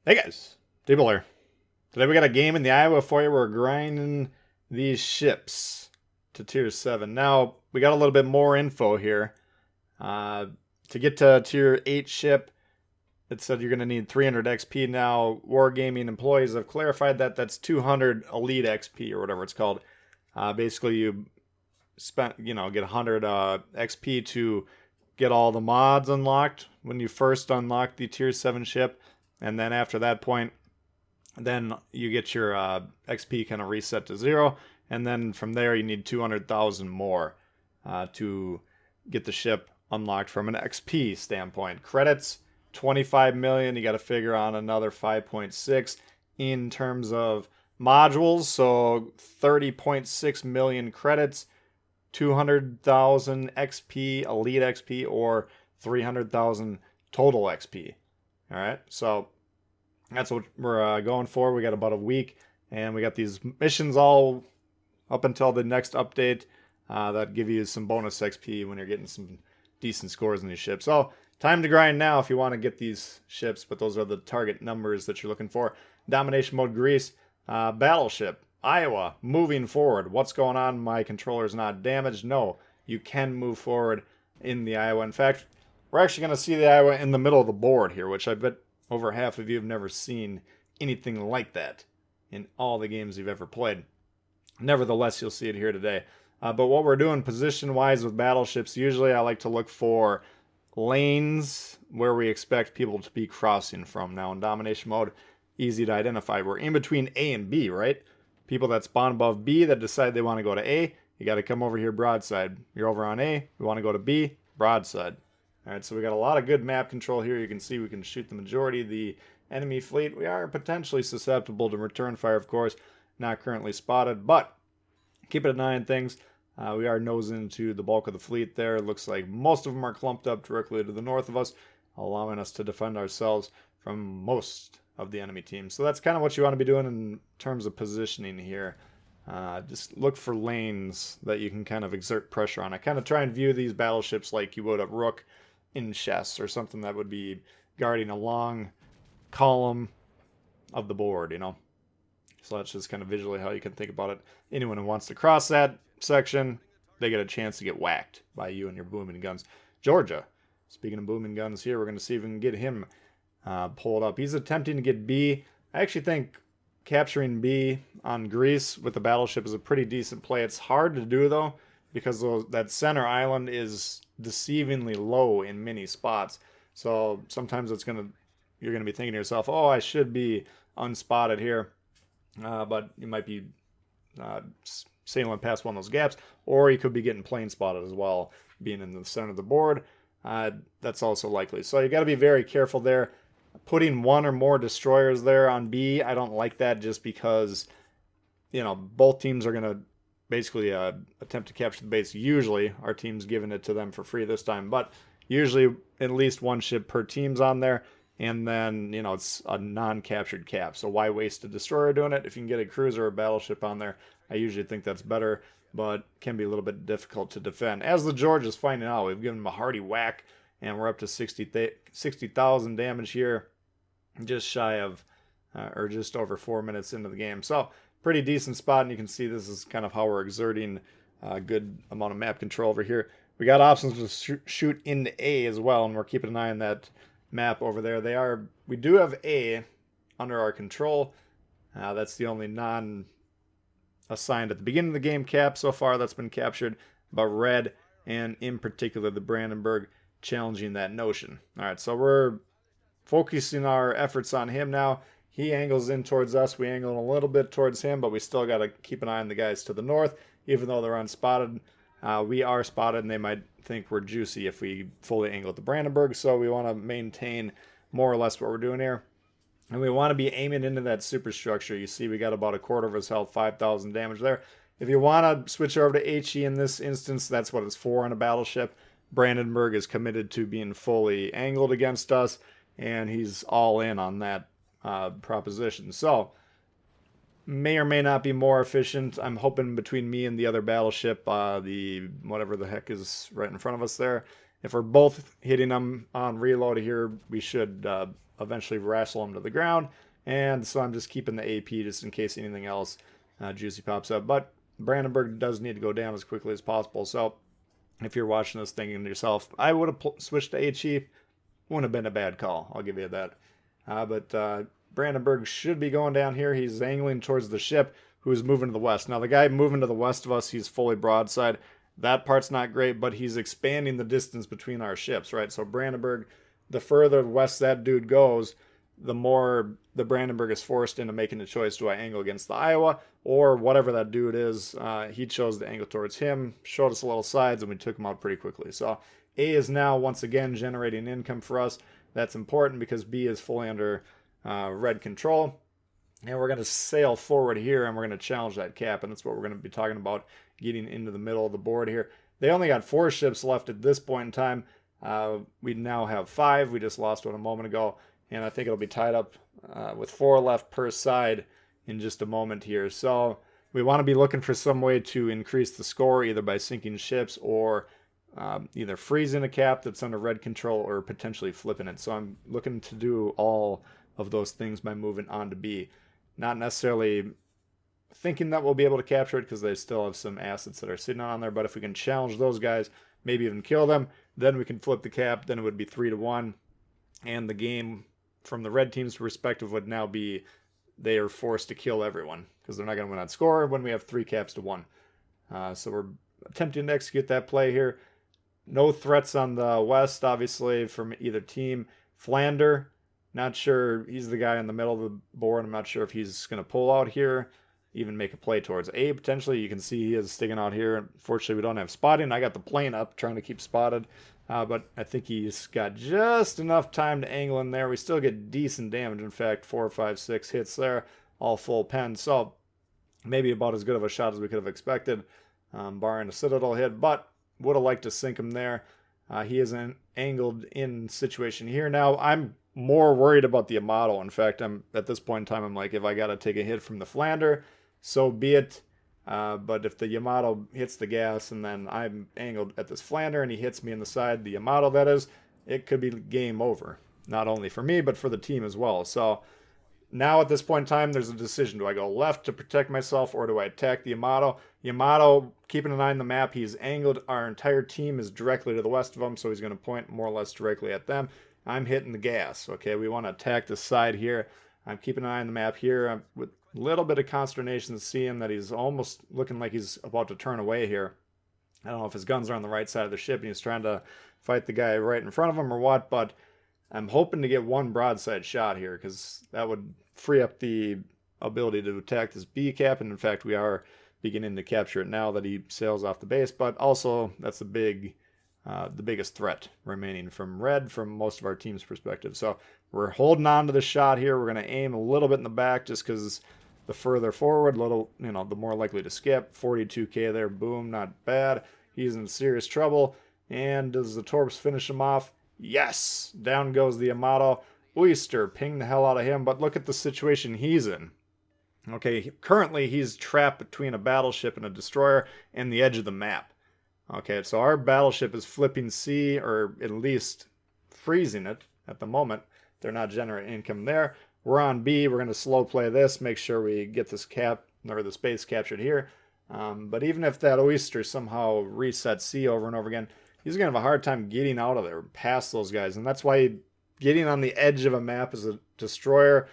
Hey guys, Tbull here. Today we got a game in the Iowa for you. We're grinding these ships to tier 7. Now, we got a little bit more info here. Uh, to get to tier 8 ship, it said you're going to need 300 XP. Now, Wargaming employees have clarified that that's 200 Elite XP or whatever it's called. Basically, you get 100 XP to get all the mods unlocked when you first unlock the tier 7 ship. And then after that point, then you get your XP kind of reset to 0. And then from there, you need 200,000 more to get the ship unlocked from an XP standpoint. Credits, 25 million. You got to figure on another 5.6 in terms of modules. So 30.6 million credits, 200,000 XP, Elite XP, or 300,000 total XP. All right, so that's what we're going for. We got about a week, and we got these missions all up until the next update that give you some bonus XP when you're getting some decent scores in these ships. So time to grind now if you want to get these ships, but those are the target numbers that you're looking for. Domination mode Greece, battleship, Iowa, moving forward. What's going on? My controller's not damaged. No, you can move forward in the Iowa. In fact, we're actually going to see the Iowa in the middle of the board here, which I bet over half of you have never seen anything like that in all the games you've ever played. Nevertheless, you'll see it here today. But what we're doing position-wise with battleships, usually I like to look for lanes where we expect people to be crossing from. Now in domination mode, easy to identify. We're in between A and B, right? People that spawn above B that decide they want to go to A, you got to come over here broadside. You're over on A, we want to go to B, broadside. All right, so we got a lot of good map control here. You can see we can shoot the majority of the enemy fleet. We are potentially susceptible to return fire, of course. Not currently spotted, but keep an eye on things. We are nosing into the bulk of the fleet there. It looks like most of them are clumped up directly to the north of us, allowing us to defend ourselves from most of the enemy team. So that's kind of what you want to be doing in terms of positioning here. Just look for lanes that you can kind of exert pressure on. I kind of try and view these battleships like you would a rook in chess or something that would be guarding a long column of the board, you know. So that's just kind of visually how you can think about it. Anyone who wants to cross that section, they get a chance to get whacked by you and your booming guns. Georgia, speaking of booming guns here, we're going to see if we can get him pulled up. He's attempting to get B. I actually think capturing B on Greece with the battleship is a pretty decent play. It's hard to do, though, because that center island is deceivingly low in many spots. So sometimes you're gonna be thinking to yourself, "Oh, I should be unspotted here," but you might be sailing past one of those gaps, or you could be getting plane spotted as well, being in the center of the board. That's also likely. So you got to be very careful there. Putting one or more destroyers there on B, I don't like that, just because both teams are gonna basically attempt to capture the base. Usually our team's giving it to them for free this time, but usually at least one ship per team's on there, and then it's a non-captured cap, so why waste a destroyer doing it? If you can get a cruiser or a battleship on there, I usually think that's better, but can be a little bit difficult to defend. As the George is finding out, we've given him a hearty whack, and we're up to 60,000 damage here, just shy of or just over 4 minutes into the game. So pretty decent spot, and you can see this is kind of how we're exerting a good amount of map control over here. We got options to shoot into A as well, and we're keeping an eye on that map over there. We do have A under our control. That's the only non-assigned at the beginning of the game cap so far that's been captured, but red, and in particular the Brandenburg, challenging that notion. All right, so we're focusing our efforts on him now. He angles in towards us. We angle a little bit towards him, but we still got to keep an eye on the guys to the north, even though they're unspotted. We are spotted, and they might think we're juicy if we fully angle at the Brandenburg, so we want to maintain more or less what we're doing here. And we want to be aiming into that superstructure. You see we got about a quarter of his health, 5,000 damage there. If you want to switch over to HE in this instance, that's what it's for on a battleship. Brandenburg is committed to being fully angled against us, and he's all in on that proposition. So may or may not be more efficient. I'm hoping between me and the other battleship, the whatever the heck is right in front of us there, if we're both hitting them on reload here, we should eventually wrestle him to the ground. And so I'm just keeping the AP just in case anything else juicy pops up. But Brandenburg does need to go down as quickly as possible. So if you're watching this thinking to yourself, I would have switched to HE, wouldn't have been a bad call. I'll give you that. But Brandenburg should be going down here. He's angling towards the ship who's moving to the west. Now, the guy moving to the west of us, he's fully broadside. That part's not great, but he's expanding the distance between our ships, right? So Brandenburg, the further west that dude goes, the more the Brandenburg is forced into making a choice. Do I angle against the Iowa or whatever that dude is? He chose to angle towards him, showed us a little sides, and we took him out pretty quickly. So A is now once again generating income for us. That's important because B is fully under red control. And we're going to sail forward here and we're going to challenge that cap. And that's what we're going to be talking about, getting into the middle of the board here. They only got 4 ships left at this point in time. We now have 5. We just lost one a moment ago. And I think it'll be tied up with 4 left per side in just a moment here. So we want to be looking for some way to increase the score, either by sinking ships or either freezing a cap that's under red control or potentially flipping it. So I'm looking to do all of those things by moving on to B. Not necessarily thinking that we'll be able to capture it because they still have some assets that are sitting on there. But if we can challenge those guys, maybe even kill them, then we can flip the cap. Then it would be 3-1. And the game, from the red team's perspective, would now be they are forced to kill everyone because they're not going to win on score when we have 3 caps to 1. So we're attempting to execute that play here. No threats on the west, obviously, from either team. Flander, not sure. He's the guy in the middle of the board. I'm not sure if he's going to pull out here, even make a play towards A, potentially. You can see he is sticking out here. Unfortunately, we don't have spotting. I got the plane up, trying to keep spotted. But I think he's got just enough time to angle in there. We still get decent damage. In fact, 4, 5, 6 hits there, all full pen. So maybe about as good of a shot as we could have expected, barring a citadel hit. But would have liked to sink him there. He is an angled in situation here. Now, I'm more worried about the Yamato. In fact, I'm at this point in time, I'm like, if I got to take a hit from the Flander, so be it. But if the Yamato hits the gas and then I'm angled at this Flander and he hits me in the side, the Yamato that is, it could be game over. Not only for me, but for the team as well. So now at this point in time, there's a decision. Do I go left to protect myself or do I attack the Yamato? Yamato, keeping an eye on the map, he's angled. Our entire team is directly to the west of him, so he's going to point more or less directly at them. I'm hitting the gas. Okay, we want to attack the side here. I'm keeping an eye on the map here. I'm with a little bit of consternation seeing that he's almost looking like he's about to turn away here. I don't know if his guns are on the right side of the ship and he's trying to fight the guy right in front of him or what, but I'm hoping to get one broadside shot here because that would free up the ability to attack this B cap, and in fact we are beginning to capture it now that he sails off the base, but also that's the biggest threat remaining from red from most of our team's perspective. So we're holding on to the shot here. We're going to aim a little bit in the back just because the further forward, the more likely to skip. 42k there, boom, not bad. He's in serious trouble. And does the Torps finish him off? Yes! Down goes the Yamato. Oyster, ping the hell out of him, but look at the situation he's in. Okay, currently he's trapped between a battleship and a destroyer and the edge of the map. Okay, so our battleship is flipping C, or at least freezing it at the moment. They're not generating income there. We're on B. We're going to slow play this, make sure we get this cap, or the space captured here. But even if that Oyster somehow resets C over and over again, he's going to have a hard time getting out of there past those guys. And that's why getting on the edge of a map as a destroyer,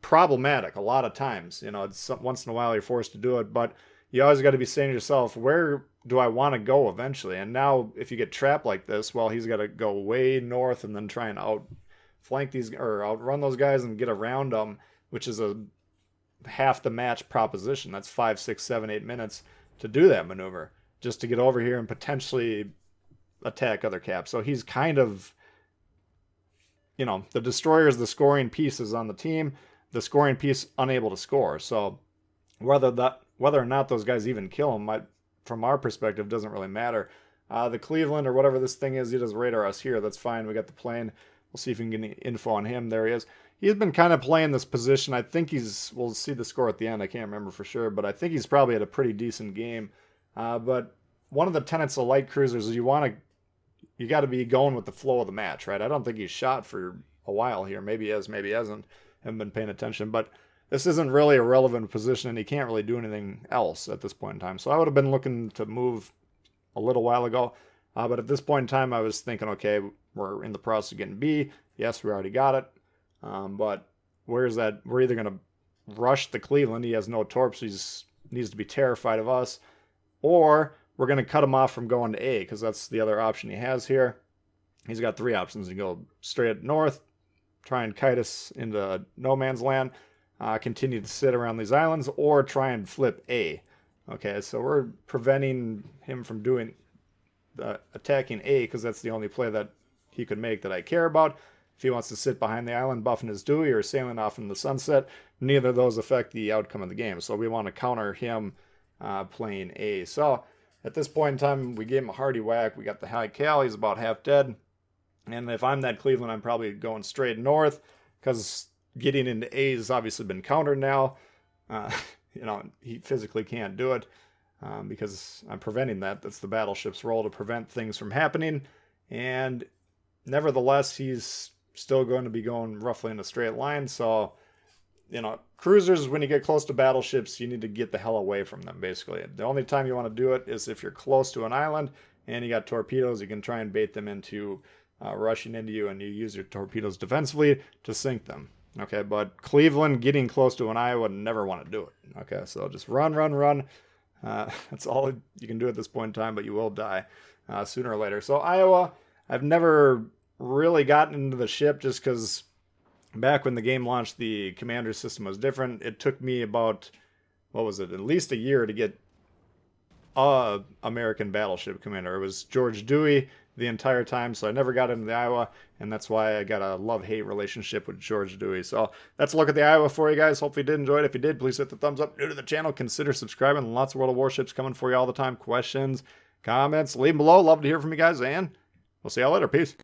problematic a lot of times. It's once in a while you're forced to do it, but you always got to be saying to yourself, where do I want to go eventually? And now if you get trapped like this, well, he's got to go way north and then try and outflank these, or outrun those guys and get around them, which is a half the match proposition. That's 5, 6, 7, 8 minutes to do that maneuver just to get over here and potentially attack other caps. So he's kind of, the destroyer is the scoring pieces on the team, the scoring piece unable to score. So whether or not those guys even kill him, from our perspective, doesn't really matter. The Cleveland or whatever this thing is, he does radar us here. That's fine. We got the plane. We'll see if we can get any info on him. There he is. He's been kind of playing this position. I think we'll see the score at the end. I can't remember for sure, but I think he's probably had a pretty decent game. But one of the tenets of light cruisers is you got to be going with the flow of the match, right? I don't think he's shot for a while here. Maybe he has, maybe he hasn't. Haven't been paying attention, but this isn't really a relevant position, and he can't really do anything else at this point in time. So I would have been looking to move a little while ago, but at this point in time, I was thinking, okay, we're in the process of getting B. Yes, we already got it, but where's that? We're either going to rush the Cleveland. He has no torps, so he needs to be terrified of us, or we're going to cut him off from going to A, because that's the other option he has here. He's got three options. He can go straight north, try and kite us into no man's land, continue to sit around these islands, or try and flip A. Okay, so we're preventing him from doing attacking A, because that's the only play that he could make that I care about. If he wants to sit behind the island buffing his Dewey or sailing off in the sunset, neither of those affect the outcome of the game. So we want to counter him playing A. So at this point in time, we gave him a hearty whack. We got the high cal. He's about half dead. And if I'm that Cleveland, I'm probably going straight north, because getting into A has obviously been countered now. He physically can't do it because I'm preventing that. That's the battleship's role, to prevent things from happening. And nevertheless, he's still going to be going roughly in a straight line. So, cruisers, when you get close to battleships, you need to get the hell away from them, basically. The only time you want to do it is if you're close to an island and you got torpedoes. You can try and bait them into rushing into you, and you use your torpedoes defensively to sink them. Okay, but Cleveland getting close to an eye would never want to do it. Okay, so just run. That's all you can do at this point in time, but you will die sooner or later. So Iowa, I've never really gotten into the ship, just because back when the game launched, the commander system was different. It took me about, at least a year to get a American battleship commander. It was George Dewey the entire time, so I never got into the Iowa, and that's why I got a love-hate relationship with George Dewey. So that's a look at the Iowa for you guys. Hopefully you did enjoy it. If you did, please hit the thumbs up. New to the channel, consider subscribing. Lots of World of Warships coming for you all the time. Questions, comments, leave them below. Love to hear from you guys, and we'll see y'all later. Peace.